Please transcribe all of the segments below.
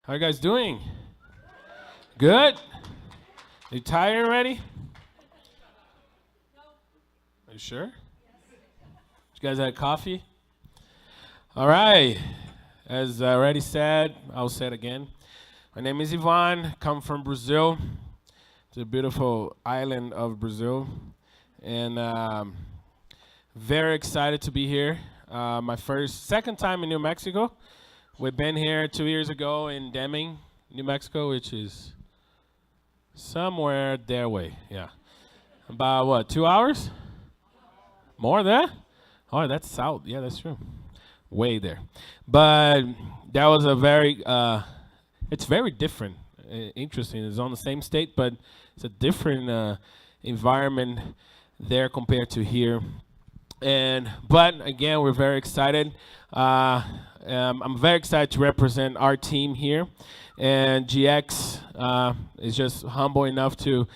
How you guys doing? Good? You tired already? Are you sure? You guys had coffee? All right. As I already said, I'll say it again. My name is Ivan. Come from Brazil, the beautiful island of Brazil, and very excited to be here. Second time in New Mexico. We've been here 2 years ago in Deming, New Mexico, which is somewhere their way. Yeah, about what, 2 hours? More than that? Oh, that's south. Yeah, that's true. Way there. But that was a very, it's very different. Interesting. It's on the same state, but it's a different environment there compared to here. But again, we're very excited. I'm very excited to represent our team here, and GX is just humble enough to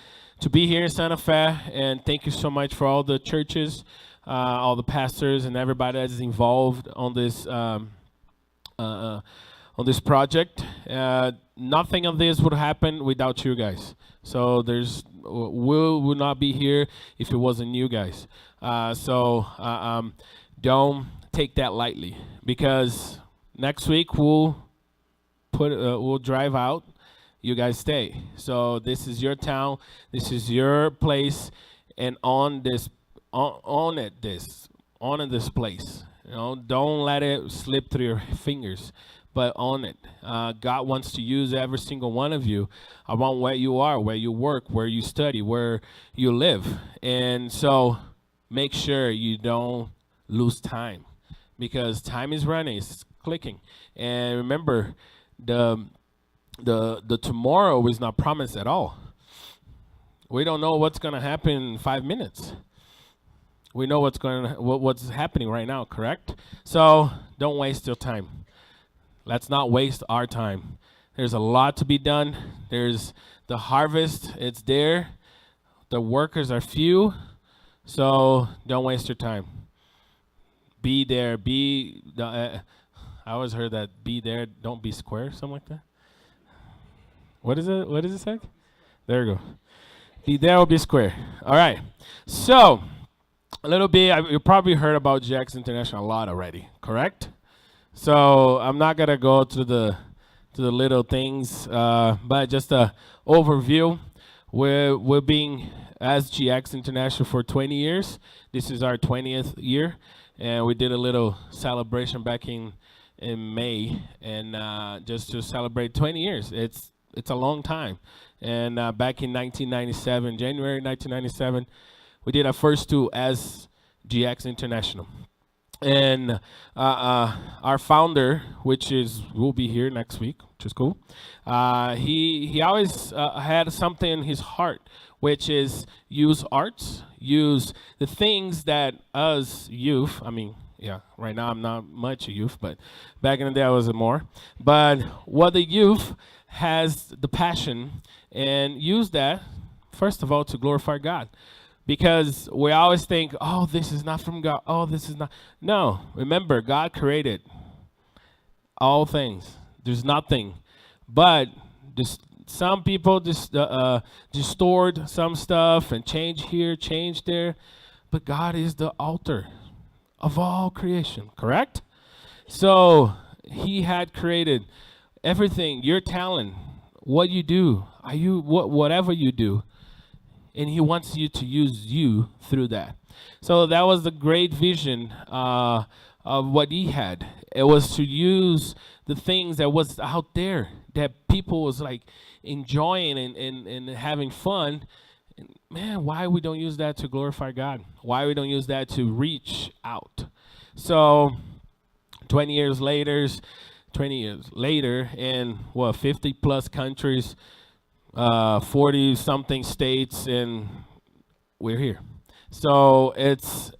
be here in Santa Fe. And thank you so much for all the churches, all the pastors, and everybody that is involved on this project. Nothing of this would happen without you guys. So we would not be here if it wasn't you guys. Don't take that lightly, because next week we'll drive out. You guys stay. So this is your town. This is your place, and on this place. You know, don't let it slip through your fingers, but on it. God wants to use every single one of you around where you are, where you work, where you study, where you live. And so make sure you don't lose time, because time is running, it's clicking. And remember, the tomorrow is not promised at all. We don't know what's going to happen in 5 minutes. We know what's happening right now, correct? So don't waste your time. Let's not waste our time. There's a lot to be done. There's the harvest, it's there. The workers are few, so don't waste your time. Be there. I always heard that be there, don't be square, something like that. What is it? What does it say? There you go. Be there or be square. All right. So a little bit, you probably heard about GX International a lot already, correct? So I'm not gonna go to the little things, but just a overview. We're being as GX International for 20 years. This is our 20th year, and we did a little celebration back in May, and just to celebrate 20 years. It's a long time. And back in 1997, January 1997, we did our first two as GX International. And our founder, will be here next week, which is cool. He always had something in his heart, which is use arts, use the things that us youth, right now I'm not much a youth, but back in the day I was more. But what the youth has the passion, and use that, first of all, to glorify God. Because we always think, oh, this is not from God. Oh, this is not. No, remember, God created all things. There's nothing. But some people distort some stuff and change here, change there. But God is the author of all creation, correct? So he had created everything, your talent, what you do, whatever you do. And he wants you to use you through that. So that was the great vision of what he had. It was to use the things that was out there that people was like enjoying and having fun. And man, why we don't use that to glorify God? Why we don't use that to reach out? So 20 years later, in 50 plus countries, 40 something states, and we're here. So it's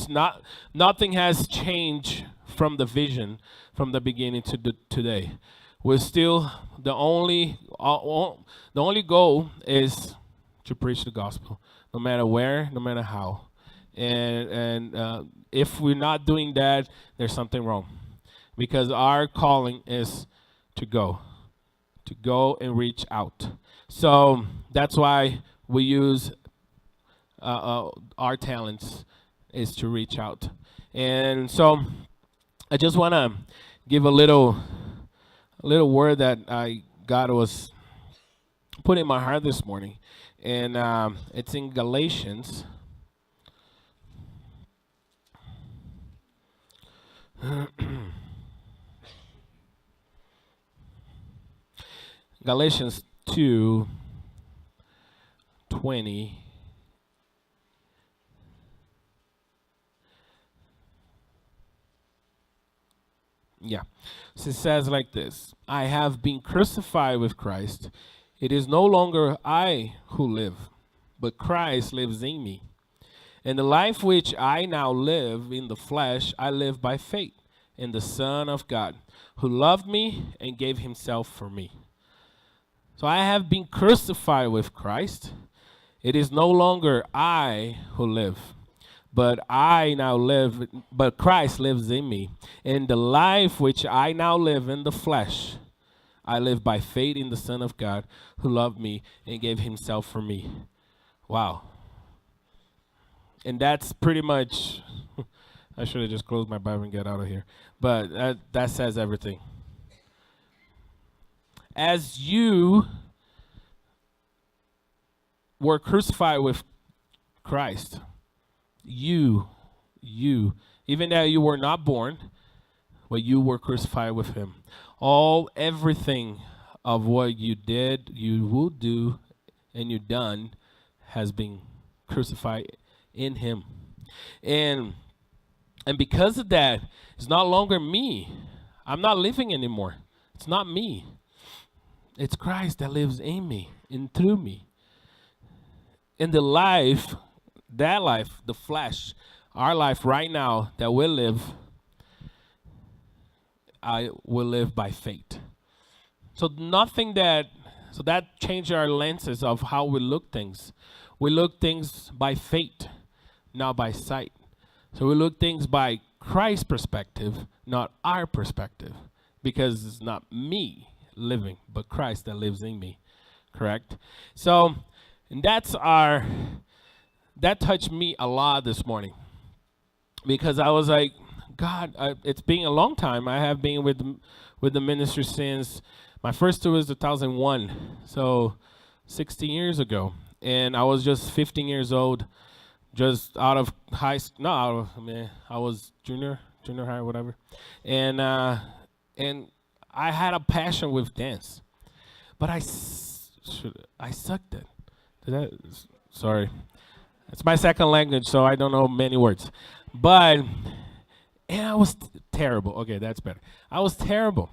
not, nothing has changed from the vision from the beginning to today. We're still the only goal is to preach the gospel, no matter where, no matter how. And if we're not doing that, there's something wrong, because our calling is to go. to go and reach out. So that's why we use our talents is to reach out. And so I just want to give a little word that God was put in my heart this morning, and it's in Galatians. Galatians 2:20. Yeah. So it says like this: I have been crucified with Christ. It is no longer I who live, but Christ lives in me. And the life which I now live in the flesh, I live by faith in the Son of God, who loved me and gave himself for me. So I have been crucified with Christ. It is no longer I who live, but Christ lives in me. And the life which I now live in the flesh, I live by faith in the Son of God, who loved me and gave himself for me. Wow. And that's pretty much, I should have just closed my Bible and get out of here. But that says everything. As you were crucified with Christ, you, even though you were not born, but you were crucified with him. Everything of what you did, you will do, and you done has been crucified in him. And because of that, it's no longer me. I'm not living anymore. It's not me. It's Christ that lives in me and through me. In the life, the flesh, our life right now that we live, I will live by faith. So that changed our lenses of how we look things. We look things by faith, not by sight. So we look things by Christ's perspective, not our perspective, because it's not me living, but Christ that lives in me. Correct? So, and that touched me a lot this morning, because I was like, God, it's been a long time. I have been with the ministry since my first tour was 2001, so 16 years ago, and I was just 15 years old, just out of high school. No, I was junior high, whatever, and I had a passion with dance, but I sucked at it. Sorry, it's my second language, so I don't know many words, and I was terrible. Okay, that's better. I was terrible.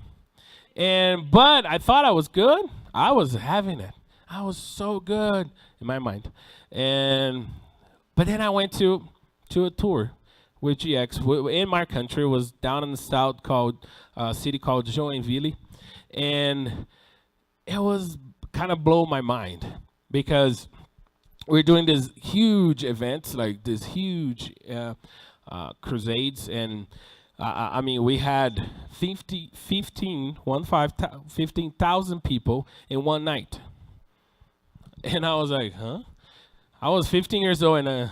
But I thought I was good. I was having it. I was so good in my mind. But then I went to a tour with GX in my country. It was down in the south, called city called Joinville. And it was kind of blow my mind, because we're doing this huge events, like this huge crusades, and we had 15,000 people in one night. And I was like, huh? I was 15 years old, and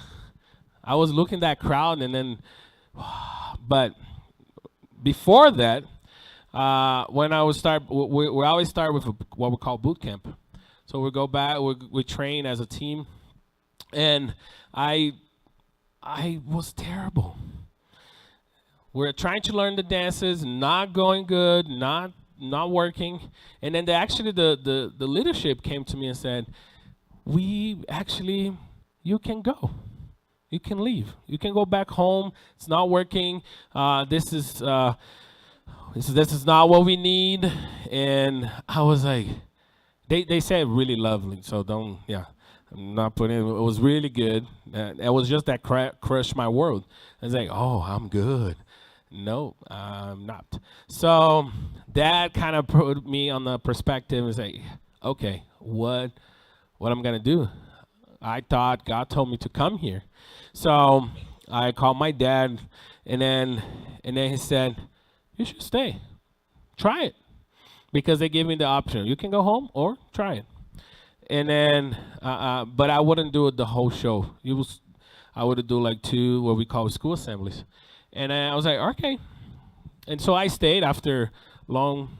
I was looking at that crowd, and then, but before that, when I would start, we always start with what we call boot camp. So we go back, we train as a team, and I was terrible. We're trying to learn the dances, not going good, not working. And then the leadership came to me and said, you can go. You can leave. You can go back home. It's not working. This is not what we need. And I was like, they said really lovely. So I'm not putting it was really good. It was just that crushed my world. I was like, oh, I'm good. No, I'm not. So that kind of put me on the perspective and say, okay, what I'm gonna do? I thought God told me to come here. So I called my dad, and then he said, you should stay. Try it. because they gave me the option. You can go home or try it. And then, but I wouldn't do it the whole show. I would do like two what we call school assemblies. And I was like, okay. And so I stayed after long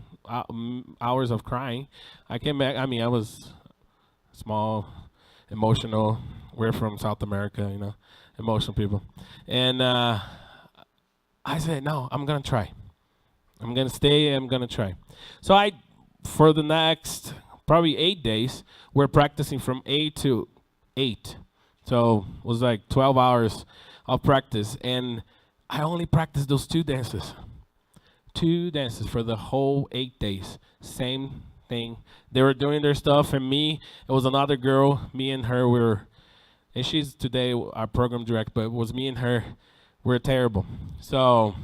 hours of crying. I came back. I mean, I was small, emotional. We're from South America, emotional people. And I said, no, I'm going to try. I'm going to stay. I'm going to try. So for the next probably 8 days, we're practicing from 8 to 8. So it was like 12 hours of practice. And I only practiced those two dances. 2 dances for the whole 8 days. Same thing. They were doing their stuff, and me, it was another girl. Me and her and she's today our program director, but it was me and her. We're terrible. So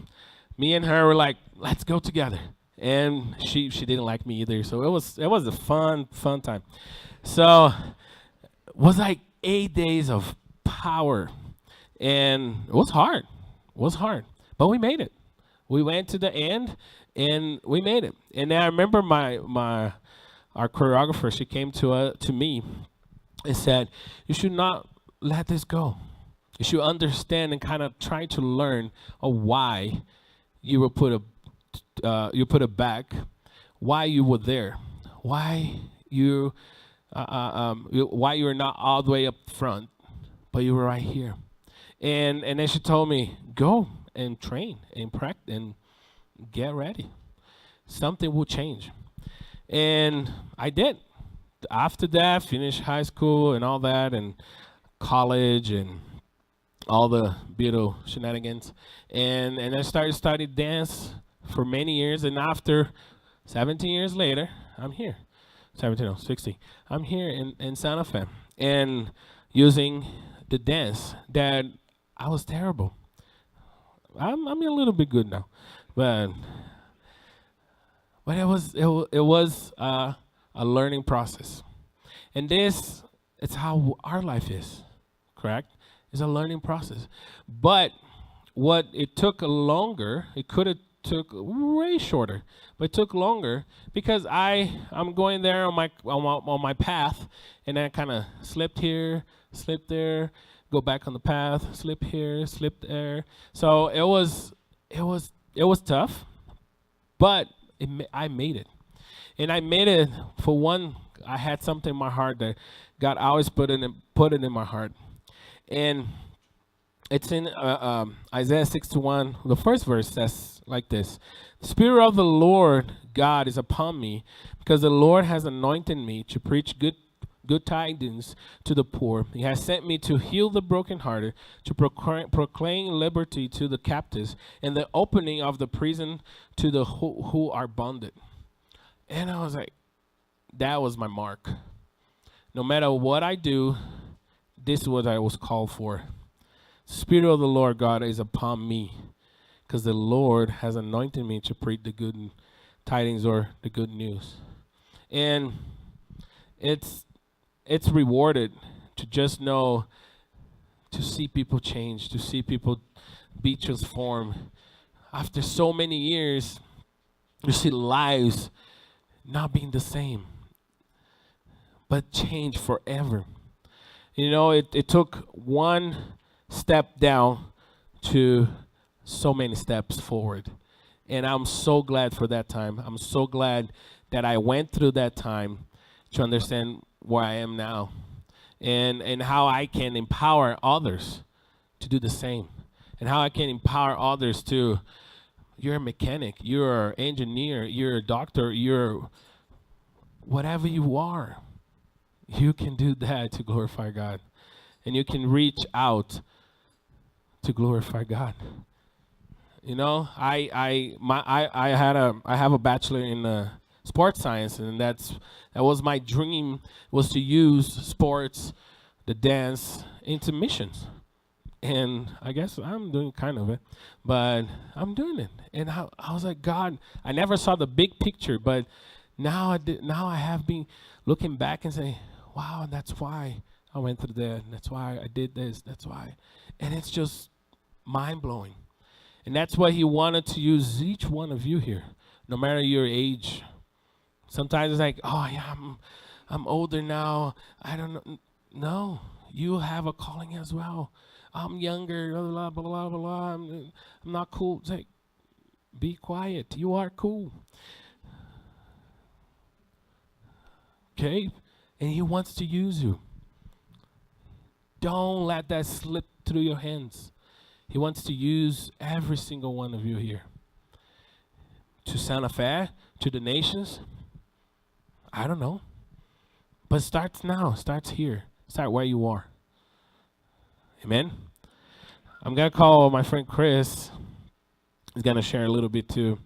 me and her were like, let's go together. And she didn't like me either. So it was a fun time. So it was like 8 days of power. And it was hard. But we made it. We went to the end and we made it. And then I remember our choreographer, she came to me and said, you should not let this go. You should understand and kind of try to learn why you will put it back, why you were there, why you're not all the way up front, but you were right here. And then she told me, go and train and practice and get ready. Something will change. And I did. After that, finished high school and all that, and college and all the beautiful shenanigans. And I started studying dance for many years. And after 17 years later, I'm here. 16. I'm here in Santa Fe and using the dance that I was terrible. I'm a little bit good now, but it was a learning process, and it's how our life is, correct? It's a learning process, but what it took longer, it could have took way shorter, but it took longer because I'm going there on my path, and then I kind of slipped here, slipped there, go back on the path, slip here, slip there. So it was tough, but I made it, and I made it for one. I had something in my heart that God always put it in my heart, and it's in Isaiah 61. The first verse says like this: "The Spirit of the Lord God is upon me, because the Lord has anointed me to preach good tidings to the poor. He has sent me to heal the brokenhearted, to proclaim liberty to the captives, and the opening of the prison to the who are bonded." And I was like, that was my mark. No matter what I do, this is what I was called for. Spirit of the Lord God is upon me, because the Lord has anointed me to preach the good tidings, or the good news. And it's rewarded to just know, to see people change, to see people be transformed. After so many years, you see lives not being the same, but change forever. It took one step down to so many steps forward. And I'm so glad for that time. I'm so glad that I went through that time to understand where I am now, and how I can empower others to do the same, and how I can empower others to, you're a mechanic, you're an engineer, you're a doctor, you're whatever you are, you can do that to glorify God, and you can reach out to glorify God. I have a bachelor in sports science, and that was my dream, was to use sports, the dance, into missions. And I guess I'm doing kind of it, but I'm doing it. And I was like, God, I never saw the big picture, but now I have been looking back and saying, wow, that's why I went through that. That's why I did this. That's why. And it's just mind-blowing. And that's why he wanted to use each one of you here, no matter your age, Sometimes it's like, oh yeah, I'm older now. I don't know. No, you have a calling as well. I'm younger. Blah blah blah blah blah. blah. I'm not cool. It's like, be quiet. You are cool. Okay, and He wants to use you. Don't let that slip through your hands. He wants to use every single one of you here. To Santa Fe, to the nations, I don't know. But starts now, starts here. Start where you are. Amen. I'm gonna call my friend Chris. He's gonna share a little bit too.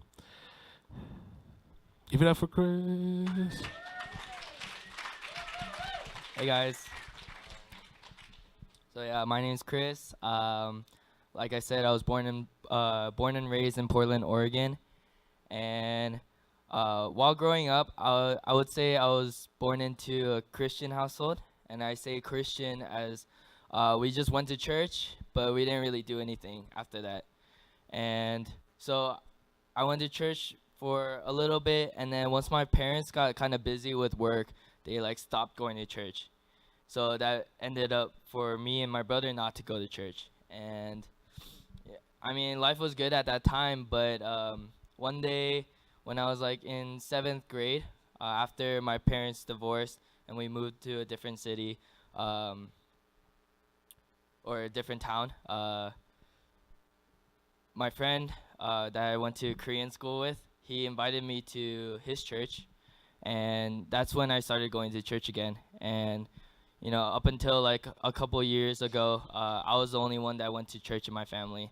Give it up for Chris. Hey guys. So yeah, my name's Chris. Like I said, I was born and raised in Portland, Oregon, and while growing up, I would say I was born into a Christian household, and I say Christian as we just went to church, but we didn't really do anything after that. And so I went to church for a little bit, and then once my parents got kind of busy with work, they like stopped going to church. So that ended up for me and my brother not to go to church. And yeah, I mean, life was good at that time, but one day when I was like in 7th grade, after my parents divorced and we moved to a different city um, or a different town, my friend that I went to Korean school with, he invited me to his church, and that's when I started going to church again. And up until like a couple years ago, I was the only one that went to church in my family.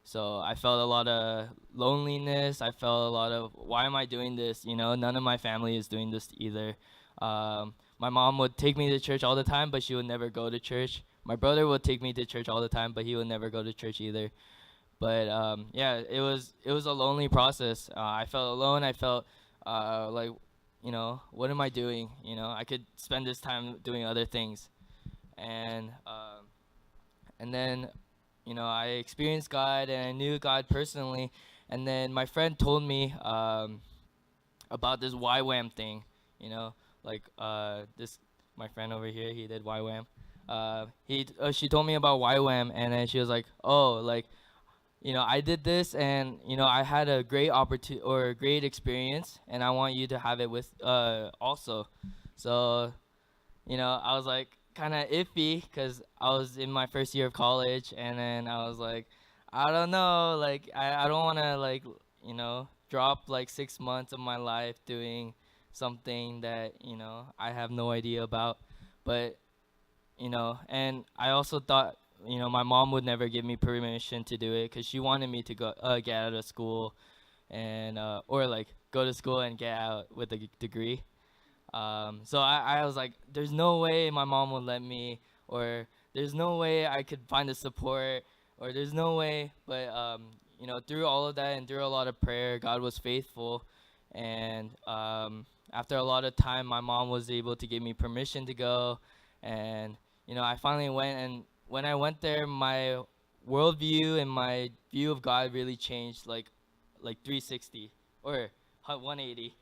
So I felt a lot of loneliness. I felt a lot of, why am I doing this? None of my family is doing this either. My mom would take me to church all the time, but she would never go to church. My brother would take me to church all the time, but he would never go to church either. But yeah, it was a lonely process. I felt alone. I felt like, what am I doing? I could spend this time doing other things. And and then, I experienced God and I knew God personally. And then my friend told me about this YWAM thing. Like this, my friend over here, he did YWAM. She told me about YWAM, and then she was like, oh, like, I did this, and I had a great opportunity or a great experience, and I want you to have it with also. So, I was like kind of iffy because I was in my first year of college, and then I was like, I don't know, like I don't want to like drop like 6 months of my life doing something that I have no idea about, but and I also thought, my mom would never give me permission to do it because she wanted me to go get out of school and or like go to school and get out with a degree. So I was like, there's no way my mom would let me, or there's no way I could find the support, or there's no way. But through all of that and through a lot of prayer, God was faithful, and after a lot of time, my mom was able to give me permission to go, and I finally went. And when I went there, my worldview and my view of God really changed, like 360 or 180.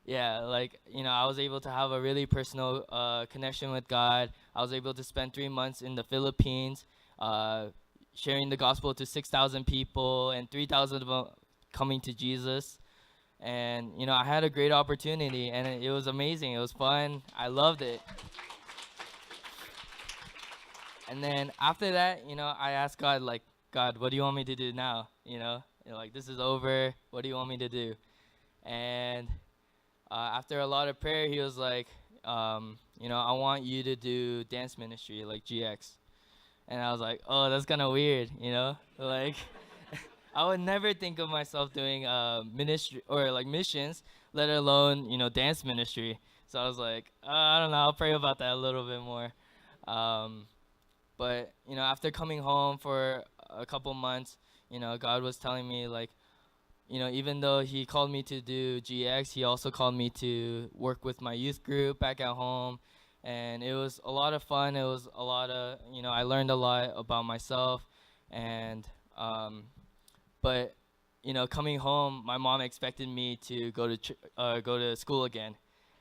Yeah, like I was able to have a really personal connection with God. I was able to spend 3 months in the Philippines, sharing the gospel to 6,000 people, and 3,000 of them coming to Jesus. And I had a great opportunity, and it was amazing. It was fun. I loved it. And then after that, I asked God, like, God, what do you want me to do now? Like, this is over. What do you want me to do? And after a lot of prayer, he was like, I want you to do dance ministry, like GX. And I was like, oh, that's kind of weird, like I would never think of myself doing ministry or like missions, let alone dance ministry. So I was like, I don't know, I'll pray about that a little bit more. But after coming home for a couple months, God was telling me, like, even though he called me to do GX, he also called me to work with my youth group back at home. And it was a lot of fun. It was a lot of, I learned a lot about myself. And, but coming home, my mom expected me to go to school again,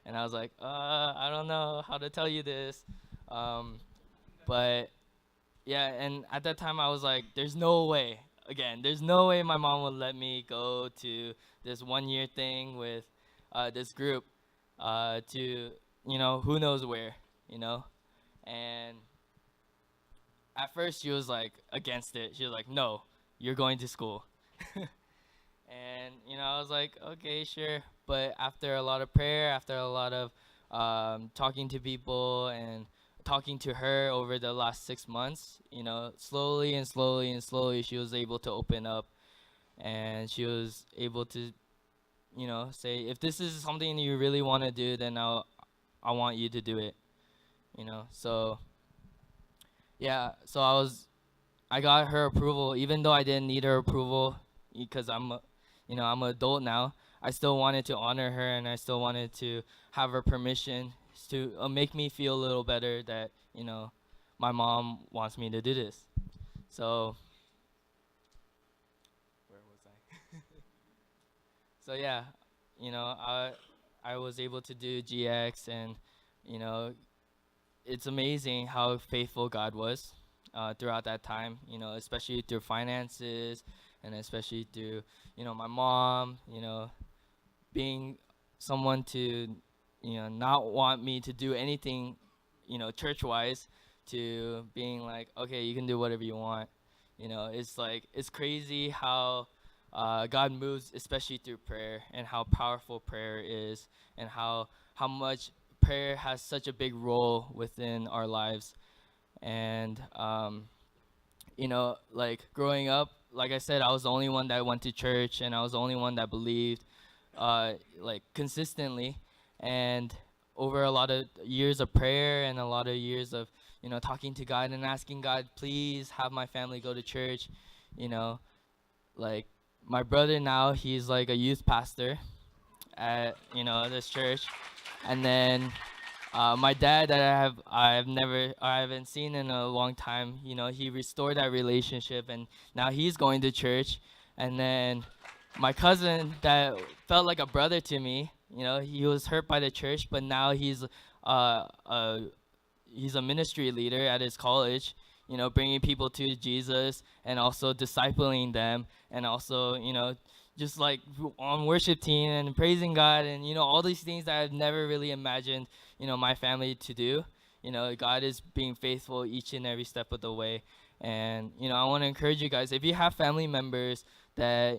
and I was like, I don't know how to tell you this, but yeah, and at that time I was like, there's no way. Again, there's no way my mom would let me go to this 1 year thing with this group to who knows where, and at first she was like against it. She was like, no, you're going to school. And I was like, okay, sure. But after a lot of prayer, after a lot of talking to people and talking to her over the last 6 months, slowly and slowly and slowly, she was able to open up, and she was able to, say, if this is something you really want to do, then I want you to do it, So yeah, so I got her approval, even though I didn't need her approval, because I'm an adult now. I still wanted to honor her, and I still wanted to have her permission to make me feel a little better that my mom wants me to do this. So where was I? So yeah, I was able to do GX, and it's amazing how faithful God was throughout that time. Especially through finances, and especially through my mom. Being someone to not want me to do anything church wise, to being like, okay, you can do whatever you want. It's like, it's crazy how God moves, especially through prayer, and how powerful prayer is, and how much prayer has such a big role within our lives. And like growing up, like I said, I was the only one that went to church, and I was the only one that believed like consistently. And over a lot of years of prayer, and a lot of years of talking to God and asking God, please have my family go to church. Like my brother now, he's like a youth pastor at this church. And then my dad, that I haven't seen in a long time, he restored that relationship, and now he's going to church. And then my cousin, that felt like a brother to me, he was hurt by the church, but now he's a ministry leader at his college, bringing people to Jesus, and also discipling them, and also just like on worship team and praising God, and all these things that I've never really imagined my family to do. God is being faithful each and every step of the way. And I want to encourage you guys, if you have family members that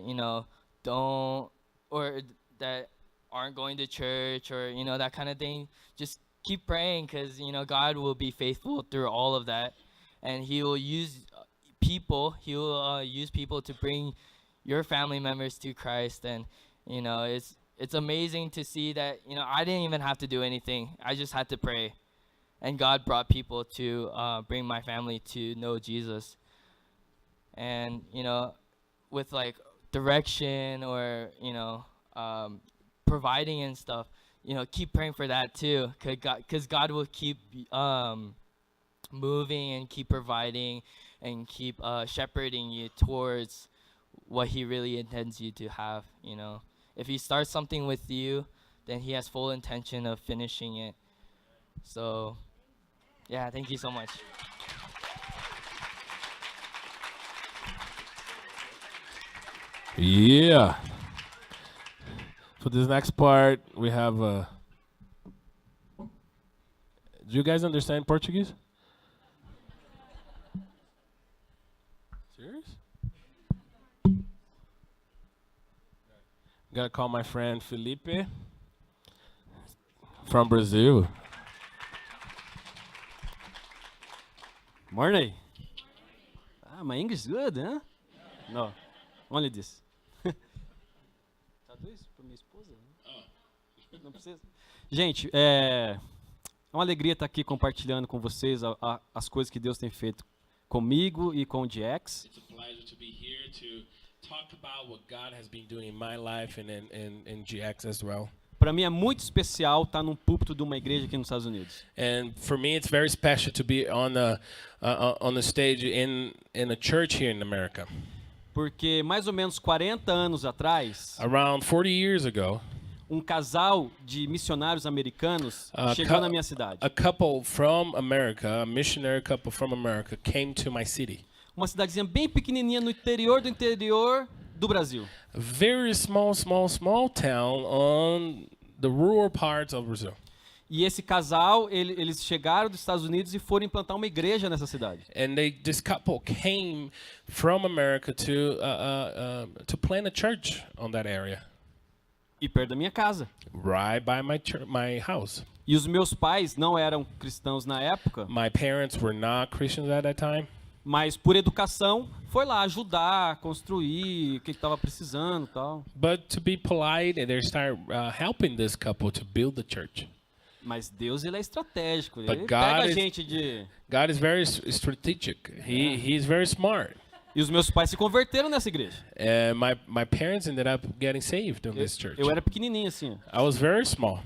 don't, or that aren't going to church, or that kind of thing, just keep praying, because God will be faithful through all of that, and he will use people to bring your family members to Christ. And it's amazing to see that I didn't even have to do anything. I just had to pray, and God brought people to bring my family to know Jesus. And with like direction, or providing and stuff, keep praying for that too, because God will keep moving, and keep providing, and keep shepherding you towards what he really intends you to have. If he starts something with you, then he has full intention of finishing it. So yeah, thank you so much. Yeah. For this next part, we have. Do you guys understand Portuguese? Serious? Gotta call my friend Felipe from Brazil. Morning. My English is good, huh? No, only this. Traduz para minha esposa? Não precisa. Gente, é uma alegria estar aqui compartilhando com vocês as coisas que Deus tem feito comigo e com o GX. It's a pleasure to be here to talk about what God has been doing in my life and in GX as well. Para mim é muito especial estar num púlpito de uma igreja aqui nos Estados Unidos. And for me, it's very special to be on the stage in a church here in America. porque mais ou menos 40 anos atrás, Around 40 years ago, casal de missionários americanos a, chegou na cou- minha cidade. a couple from America, a missionary couple from America, came to my city. Uma cidadezinha bem pequenininha no interior do Brasil. A very small town on the rural parts of Brazil. E esse casal, eles chegaram dos Estados Unidos e foram implantar uma igreja nessa cidade. And this couple came from America to plant a church on that area, E perto da minha casa. right by my house. E os meus pais não eram cristãos na época, My parents were not Christians at that time, mas por educação foi lá ajudar, construir o que estava precisando, e tal. but to be polite, and they start helping this couple to build the church. Mas Deus, ele é estratégico. But Ele God pega a is- gente de... God is very strategic. He's very smart. E os meus pais se converteram nessa igreja. And my parents ended up getting saved in this church. Eu era pequenininho assim. Ó. I was very small.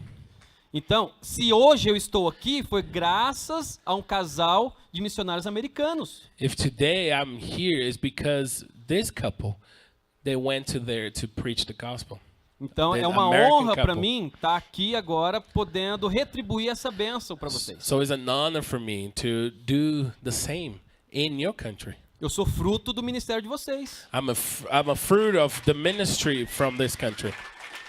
Então, se hoje eu estou aqui, foi graças a um casal de missionários americanos. If today I'm here, it's because this couple, they went to there to preach the gospel. Então, The é uma American honra para couple. mim estar aqui agora podendo retribuir essa bênção para vocês. So it's an honor for me to do the same in your country. Eu sou fruto do ministério de vocês. I'm a fruit of the ministry from this country.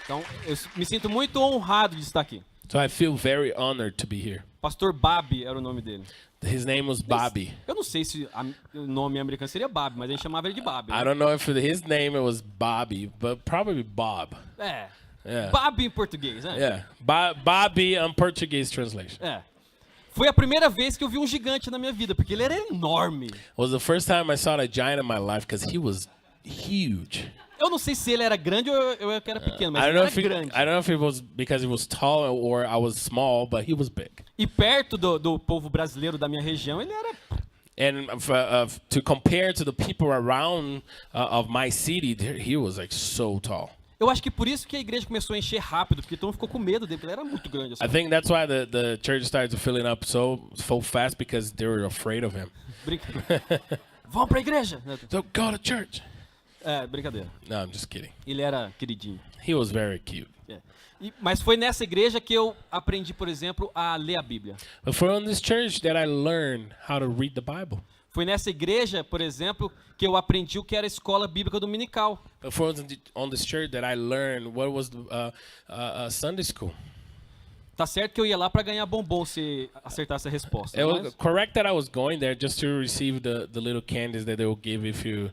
Então, eu me sinto muito honrado de estar aqui. So I feel very honored to be here. Pastor Babi era o nome dele. His name was Bobby. Eu não sei se o nome americano seria Babi, mas a gente chamava ele de Babi. I Né? don't know if his name was Bobby, but probably Bob. É. Yeah. Babi em português, né? Yeah, Bobby on Portuguese translation. É. Foi a primeira vez que eu vi um gigante na minha vida, porque ele era enorme. It was the first time I saw a giant in my life because he was huge. Eu não sei se ele era grande ou eu era pequeno, mas I ele don't know era if grande. I don't know if it was because he was tall or I was small, but he was big. E perto do povo brasileiro da minha região, ele era... And to compare to the people around of my city, he was like so tall. Eu acho que por isso que a igreja começou a encher rápido, porque todo mundo ficou com medo dele, porque ele era muito grande. Assim. I think that's why the church started filling up so fast because they were afraid of him. Brincadeira. Vamos pra igreja! So go to church. É, brincadeira. No, I'm just kidding. Ele era queridinho. He was very cute. É. Mas foi nessa igreja que eu aprendi, por exemplo, a ler a Bíblia. But from this church that I learned how to read the Bible. Foi nessa igreja, por exemplo, que eu aprendi o que era a escola bíblica dominical. But from on this church that I learned what was the Sunday school. Tá certo que eu ia lá para ganhar bombom se acertasse a resposta. It was Mas, correct that I was going there just to receive the little candies that they will give if you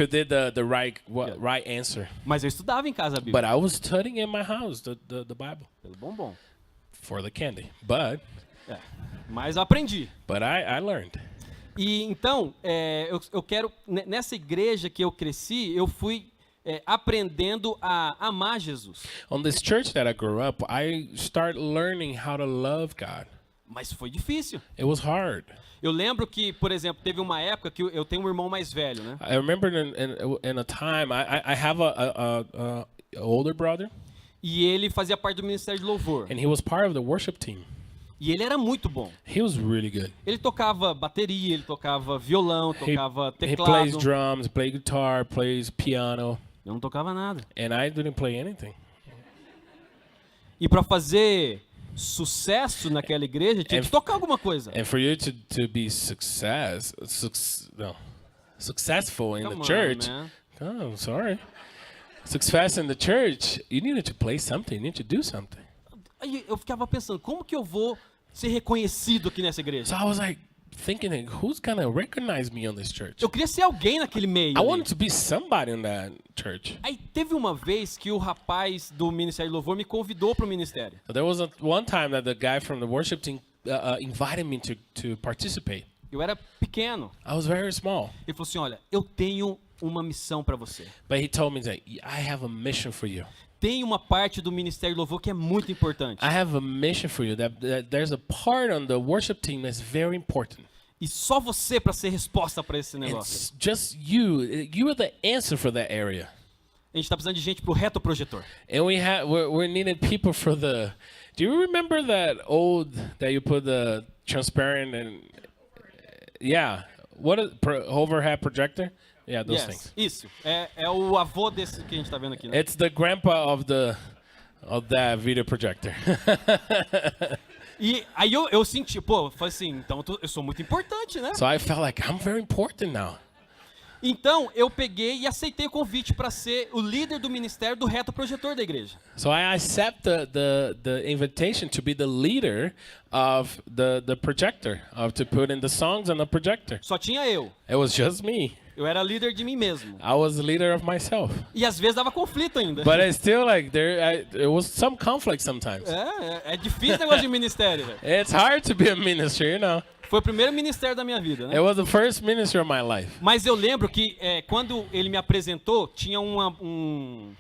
did the right answer. mas eu estudava em casa a Bíblia. But I was studying in my house the Bible Pelo bombom. for the candy. But É. Mas eu aprendi. I learned. E então, eu quero, nessa igreja que eu cresci, eu fui aprendendo a amar Jesus. On this church that I grew up, I started learning how to love God. Mas foi difícil. It was hard. Eu lembro que, por exemplo, teve uma época que eu tenho um irmão mais velho, né? I remember in a time I have a older brother, E ele fazia parte do ministério de louvor. and he was part of the worship team. E ele era muito bom. He was really good. Ele tocava bateria, ele tocava violão, tocava He plays teclado. drums, plays guitar, plays piano, Eu não tocava nada. and I didn't play anything. E para fazer sucesso naquela igreja, tinha que tocar alguma coisa. And for you to be successful in Come the on, church, man. oh, sorry, success in the church, you needed to play something, you need to do something. Aí eu ficava pensando, como que eu vou ser reconhecido aqui nessa igreja? So I was like thinking, like, who's gonna recognize me on this church? Eu queria ser alguém naquele meio. I ali. wanted to be somebody in that church. Aí teve uma vez que o rapaz do Ministério de Louvor me convidou para o ministério. So there was one time that the guy from the worship team invited me to participate. Eu era pequeno. I was very small, Ele falou assim, olha, eu tenho uma missão para você. but he told me that I have a mission for you. Tem uma parte do Ministério de Louvor que é muito importante. I have a mission for you. That there's a part on the worship team that's very important. E só você para ser resposta para esse And negócio. it's just you. You are the answer for that area. A gente tá precisando de gente pro retroprojetor. And we're needing people for the. Do you remember that you put the transparent and yeah, what is overhead projector? Yeah, those Yes, things. isso. É o avô desse que a gente tá vendo aqui, né? It's the grandpa of that video projector. E aí eu senti, pô, falei assim, então eu sou muito importante, né? So I felt like I'm very important now. Então eu peguei e aceitei o convite para ser o líder do ministério do retroprojetor da igreja. So I accept the invitation to be the leader of the projector, to put in the songs on the projector. Só tinha eu. It was just me. Eu era líder de mim mesmo. I was the leader of myself. E às vezes dava conflito ainda. But it's still like there was some conflict sometimes. É difícil o negócio de ministério, velho. It's hard to be a minister, you know. Foi o primeiro ministério da minha vida, né? It was the first ministry of my life. Mas eu lembro que quando ele me apresentou, tinha um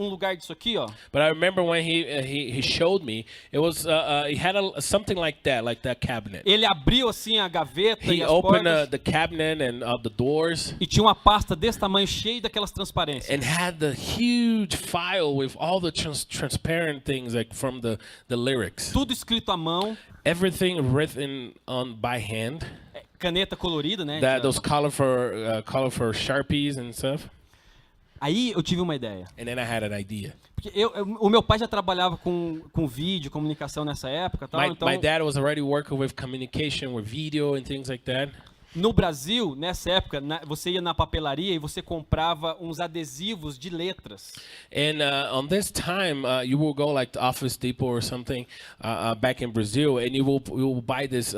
lugar disso aqui, ó. But I remember when he showed me, it was he had something like that cabinet. Ele abriu assim a gaveta He e as opened portas the cabinet and the doors e tinha uma pasta desse tamanho cheia daquelas transparências. and had the huge file with all the transparent things like from the lyrics. Tudo escrito à mão, Everything written on by hand. caneta colorida, né? Those colorful Sharpies and stuff. Aí eu tive uma ideia. And then I had an idea. Porque o meu pai já trabalhava com vídeo, comunicação nessa época, tal, então My dad was already working with communication, with video and things like that. no Brasil, nessa época, você ia na papelaria e você comprava uns adesivos de letras. And on this time, you will go like to Office Depot or something back in Brazil, and you will buy this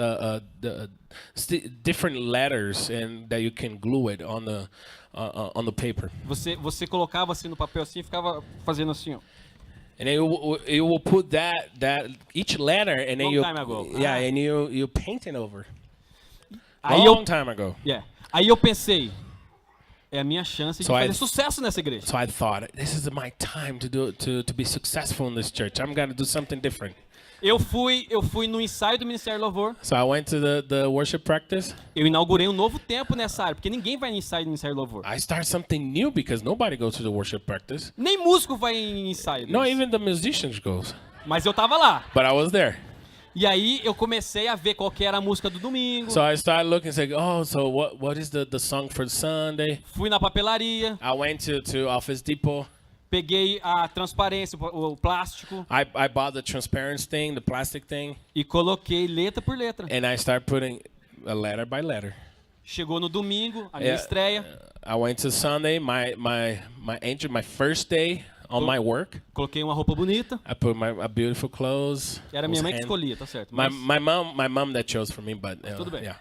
different letters and that you can glue it on the paper. Você colocava assim no papel assim e ficava fazendo assim, ó. And then you will put that each letter, and then Long time ago. and you paint it over. Aí Time ago. Aí eu pensei, é a minha chance de So fazer sucesso nessa igreja. So I thought, this is my time to be successful in this church. I'm gonna do something different. Eu fui no ensaio do Ministério Louvor. So I went to the worship practice. Eu inaugurei um novo tempo nessa área, porque ninguém vai em ensaio do Ministério Louvor. I started something new because nobody goes to the worship practice. Nem músico vai em ensaio. No, deles. even the musicians goes. Mas eu tava lá. But I was there. E aí eu comecei a ver qual que era a música do domingo. So I started looking and saying, oh, so what is the song for Sunday? Fui na papelaria, I went to Office Depot. peguei a transparência, o plástico, I bought the transparent thing, the plastic thing, e coloquei letra por letra. and I started putting letter by letter. Chegou no domingo, a minha Yeah. estreia, I went to Sunday, my entry, my first day on my work. coloquei uma roupa bonita. I put my beautiful clothes. Era minha was mãe que hand- escolhia, tá certo. My Mas- mom that chose for me, but Tudo bem. yeah,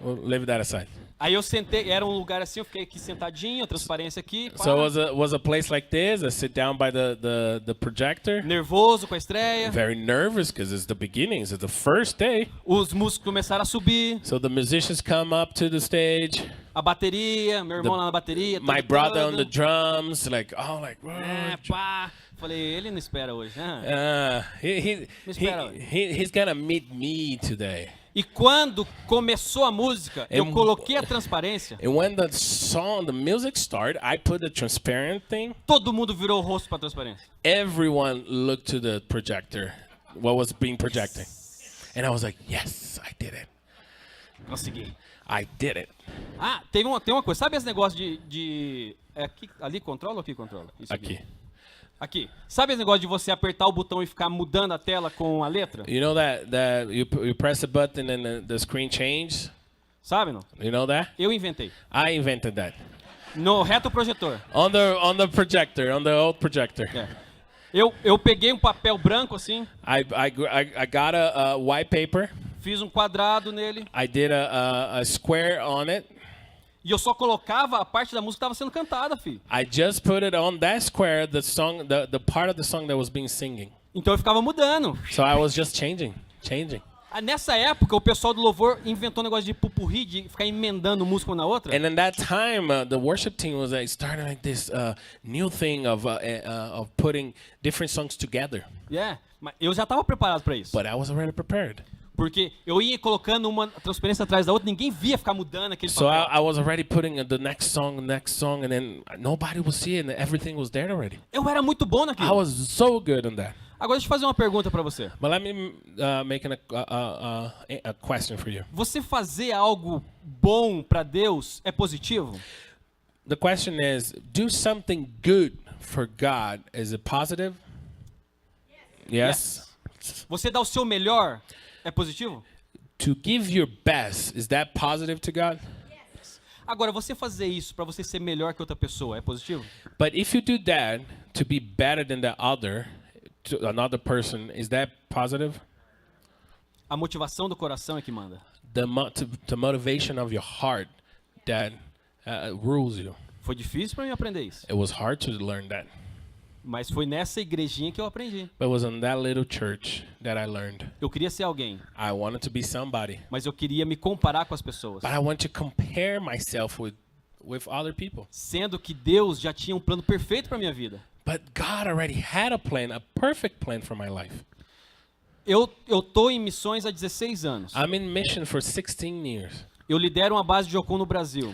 we'll leave that aside. Aí eu sentei, era um lugar assim, eu fiquei aqui sentadinho, a transparência aqui, pá, So it was a place like this. I sit down by the projector. nervoso com a estreia. Very nervous because it's the beginnings. It's the first day. Os músicos começaram a subir, So the musicians come up to the stage. a bateria, meu irmão lá na bateria. My tocando. brother on the drums, Pá. Falei, ele não espera hoje, né? he's gonna meet me today. E quando começou a música, eu And- coloquei a transparência, And when the music started, I put the transparent thing. todo mundo virou o rosto para a transparência. Everyone looked to the projector, what was being projected, and I was like, yes, I did it. Consegui. I did it. Ah, tem uma coisa. Sabe esse negócio ali controla ou aqui controla? Isso Aqui. Aqui. Sabe esse negócio de você apertar o botão e ficar mudando a tela com a letra? You know that you press the button and the screen changes? Sabe, não? You know that? Eu inventei. I invented that. No retroprojetor. On the projector, on the old projector. É. Eu peguei um papel branco assim, I got a white paper. fiz um quadrado nele I did a square on it. e eu só colocava a parte da música que estava sendo cantada, filho. I just put it on that square, the song, the part of the song that was being singing. Então eu ficava mudando. So I was just changing. Ah, nessa época, o pessoal do louvor inventou um negócio de pupurri, de ficar emendando música uma na outra. And in that time, the worship team was starting like this new thing of putting different songs together. Yeah, mas eu já estava preparado para isso. But I was already prepared. Porque eu ia colocando uma transparência atrás da outra, ninguém via ficar mudando aquele So papel. I was already putting the next song, and then nobody would see it, and everything was there already. Eu era muito bom I naquilo. was so good on that. Agora deixa eu fazer uma pergunta para você. But let me make a question for you. Você fazer algo bom para Deus é positivo? the question is, do something good for God. Is it positive? Yes. Você dá o seu melhor, é positivo? To give your best, is that positive to God? Agora, você fazer isso para você ser melhor que outra pessoa, é positivo? But if you do that to be better than the other, to another person, is that positive? A motivação do coração é que manda. The motivation of your heart that rules you. Foi difícil para mim aprender isso, It was hard to learn that. mas foi nessa igrejinha que eu aprendi. But it was in that little church that I learned. Eu queria ser alguém, I wanted to be somebody. mas eu queria me comparar com as pessoas, But I want to compare myself with other people. sendo que Deus já tinha um plano perfeito para minha vida. But God already had a plan, a perfect plan for my life. Eu tô em missões há 16 anos. I'm in mission for 16 years. Eu lidero uma base de Jocum no Brasil,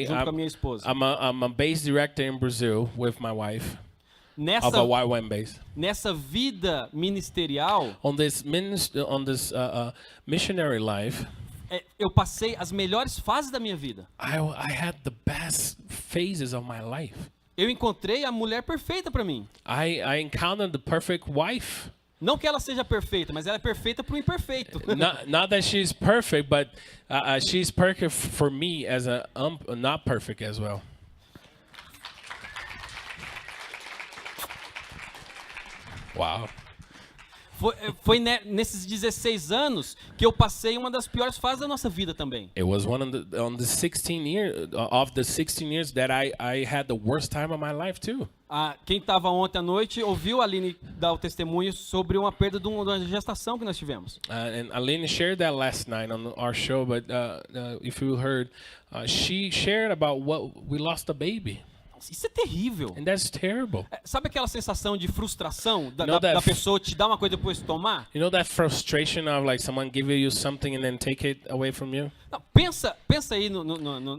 junto com a minha esposa. I'm a base director in Brazil with my wife of a YWAM base. Nessa vida ministerial, On this missionary life, eu passei as melhores fases da minha vida. I had the best phases of my life. Eu encontrei a mulher perfeita para mim. I encountered the perfect wife. Não que ela seja perfeita, mas ela é perfeita para o imperfeito. Not that she's perfect, but she's perfect for me as a not perfect as well. Wow. Foi nesses 16 anos que eu passei uma das piores fases da nossa vida também. It was on the 16 years that I had the worst time of my life too. Quem estava ontem à noite ouviu a Aline dar o testemunho sobre uma perda de uma gestação que nós tivemos. And Aline shared that last night on our show, but if you heard, she shared about what we lost a baby. Isso é terrível. And that's terrible. Sabe aquela sensação de frustração You know da pessoa te dar uma coisa e depois tomar? You know that frustration of like someone giving you something and then take it away from you? Não, pensa aí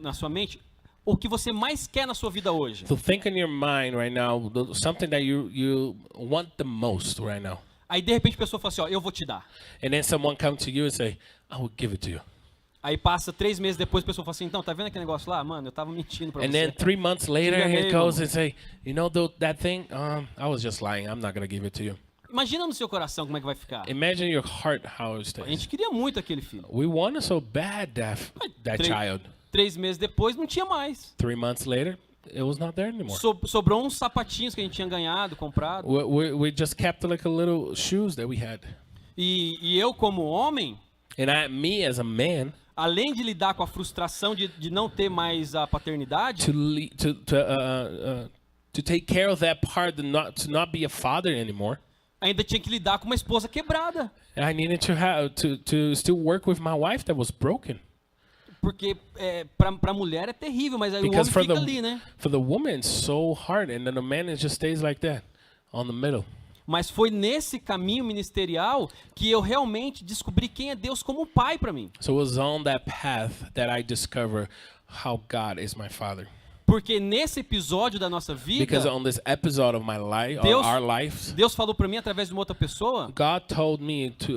na sua mente o que você mais quer na sua vida hoje. So think in your mind right now something that you want the most right now. Aí de repente a pessoa fala assim, ó, eu vou te dar. And then someone comes to you and say, I will give it to you. Aí passa 3 meses depois a pessoa fala assim, então, tá vendo aquele negócio lá? Mano, eu tava mentindo pra And você. then 3 months later enganei, it goes mano. and say, you know that thing? I was just lying. I'm not gonna give it to you. Imagina no seu coração como é que vai ficar. Imagine your heart how it A stays. gente queria muito aquele filho. We wanted so bad that Três- child. 3 meses depois não tinha mais. 3 months later, it was not there anymore. Sobrou uns sapatinhos que a gente tinha ganhado, comprado. We just kept like a little shoes that we had. E eu como homem, And me as a man, além de lidar com a frustração de não ter mais a paternidade, to take care of that part, to not be a father anymore. ainda tinha que lidar com uma esposa quebrada. I needed to still work with my wife that was broken. Porque pra mulher é terrível, mas aí Because o homem fica ali, né? for the woman it's so hard, and then the man just stays like that, on the middle. Mas foi nesse caminho ministerial que eu realmente descobri quem é Deus como pai para mim. So it was on that path that I discovered how God is my father. Porque nesse episódio da nossa vida, Because on this episode of my life, Deus- our lives, Deus falou para mim através de uma outra pessoa, God told me to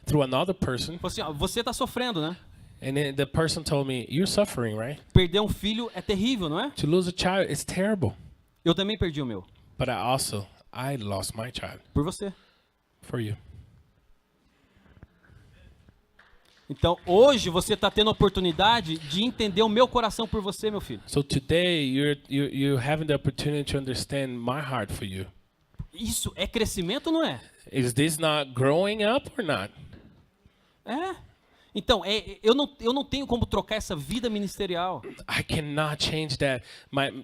through another person, falou assim, ó, você tá sofrendo, né? and then the person told me, "You're suffering, right? Perder um filho é terrível, não é? To lose a child is terrible." Eu também perdi o meu, But I lost my child por você. for you. Então, hoje você tá tendo a oportunidade de entender o meu coração por você, meu filho. So today you're having the opportunity to understand my heart for you. Isso é crescimento ou não é? Is this not growing up or not? É. Então, eu não tenho como trocar essa vida ministerial. I cannot change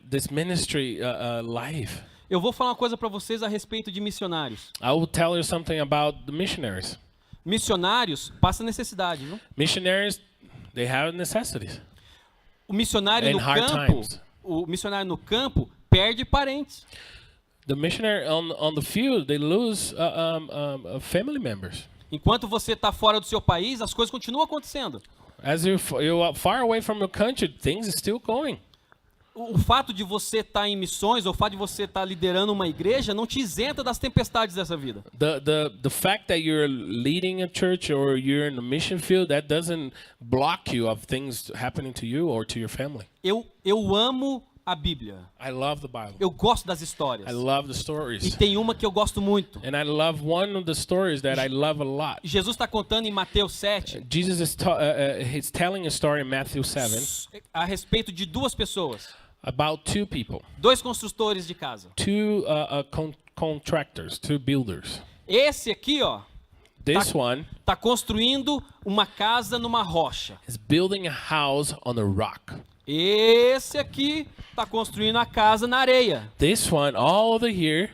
this ministry life. Eu vou falar uma coisa para vocês a respeito de missionários. I will tell you something about the missionaries. Missionários passam necessidade, viu? Missionaries, they have necessities. O missionário In no hard campo, times. o missionário no campo perde parentes. The missionary on the field, they lose family members. Enquanto você está fora do seu país, as coisas continuam acontecendo. As you're far away from your country, things are still going. o fato de você estar em missões, ou o fato de você estar liderando uma igreja, não te isenta das tempestades dessa vida. The fact that you're leading a church or you're in the mission field, that doesn't block you of things happening to you or to your family. Eu amo a Bíblia. I love the Bible. Eu gosto das histórias. I love the E stories. tem uma que eu gosto muito. And I love one of the stories that I love a lot. Jesus está contando em Mateus 7 Jesus is he's telling a story in Matthew 7 a respeito de duas pessoas, about two people, dois construtores de casa. two contractors, two builders. Esse aqui, ó, This one tá construindo uma casa numa rocha. is building a house on a rock. Esse aqui tá construindo a casa na areia. This one, all over here,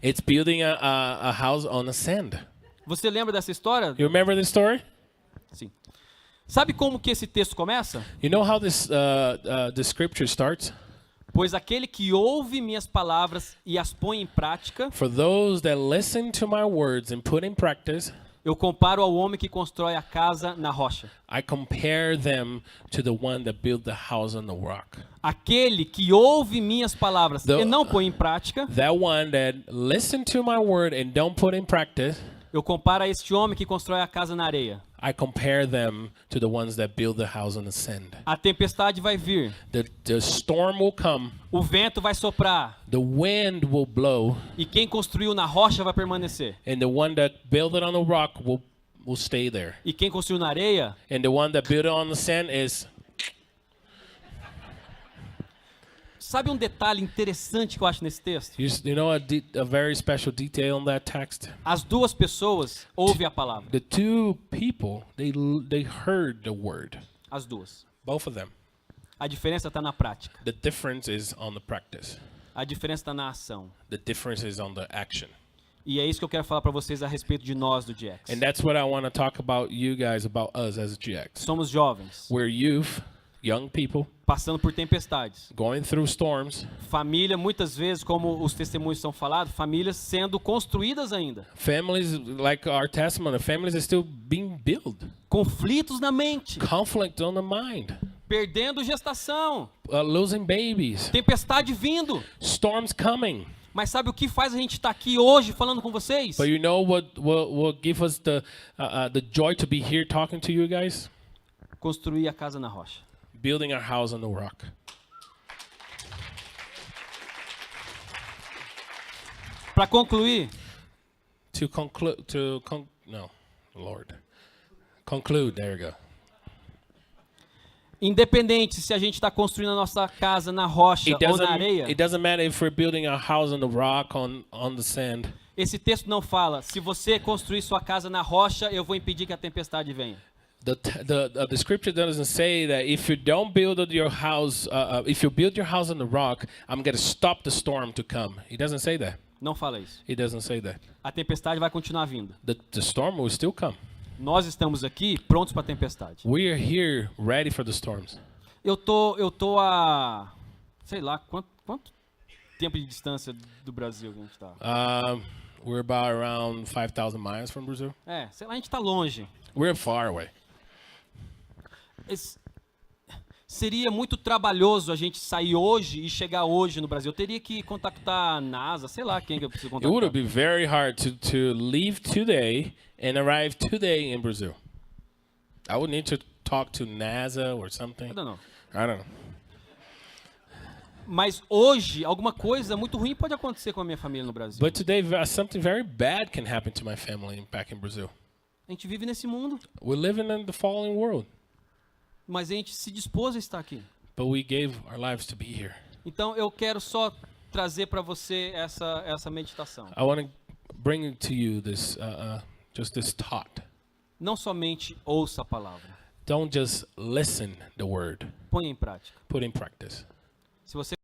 it's building a house on the sand. Você lembra dessa história? You remember this story? Sim. Sabe como que esse texto começa? You know how this the scripture starts? Pois aquele que ouve minhas palavras e as põe em prática, For those that listen to my words and put in practice, eu comparo ao homem que constrói a casa na rocha. I compare them to the one that built the house on the rock. Aquele que ouve minhas palavras The- e não põe em prática, That one that listen to my word and don't put in practice, eu comparo a este homem que constrói a casa na areia. I compare them to the ones that build the house on the sand. A tempestade vai vir, The storm will come, o vento vai soprar, the wind will blow, e quem construiu na rocha vai permanecer. and the one that built it on the rock will stay there. E quem construiu na areia, And the one that built it on the sand is... sabe um detalhe interessante que eu acho nesse texto? You know a very special detail on that text? As duas pessoas ouvem a palavra, The two people, they heard the word. as duas. Both of them. A diferença está na prática. The difference is on the practice. A diferença está na ação. The difference is on the action. E é isso que eu quero falar para vocês a respeito de nós do GX. And that's what I want to talk about you guys, about us as GX. Somos jovens, We're youth, young people, passando por tempestades. going through storms. Família, muitas vezes, como os testemunhos são falados, famílias sendo construídas ainda. Families, like our testimony, families are still being built. Conflitos na mente, Conflict on the mind. perdendo gestação, Losing babies. tempestade vindo. Storms coming. Mas sabe o que faz a gente estar aqui hoje falando com vocês? But you know what will give us the joy to be here talking to you guys? Construir a casa na rocha. Building our house on the rock. Para concluir, Conclude, there you go. independente se a gente está construindo a nossa casa na rocha ou na areia, It doesn't matter if we're building our house on the rock, on the sand. esse texto não fala, se você construir sua casa na rocha, eu vou impedir que a tempestade venha. The scripture doesn't say that if you don't build your house, if you build your house on the rock, I'm going to stop the storm to come. It doesn't say that. Não fala isso. It doesn't say that. A tempestade vai continuar vindo. The storm will still come. Nós estamos aqui prontos para a tempestade. We are here ready for the storms. Eu tô a, sei lá, quanto tempo de distância do Brasil que a gente está? We're about around 5,000 miles from Brazil. Sei lá, a gente está longe. We're far away. Seria muito trabalhoso a gente sair hoje e chegar hoje no Brasil. Eu teria que contactar a NASA, sei lá quem que eu preciso It would contactar. be very hard to leave today and arrive today in Brazil. I would need to talk to NASA or something. I don't know. I don't know. Mas hoje, alguma coisa muito ruim pode acontecer com a minha família no Brasil. But today, something very bad can happen to my family back in Brazil. A gente vive nesse mundo, We're living in the fallen world, mas a gente se dispôs a estar aqui. but we gave our lives to be here. Então eu quero só trazer para você essa meditação. I want to bring to you this, just this thought. Não somente ouça a palavra, Don't just listen the word. ponha em prática. Put in practice. Se você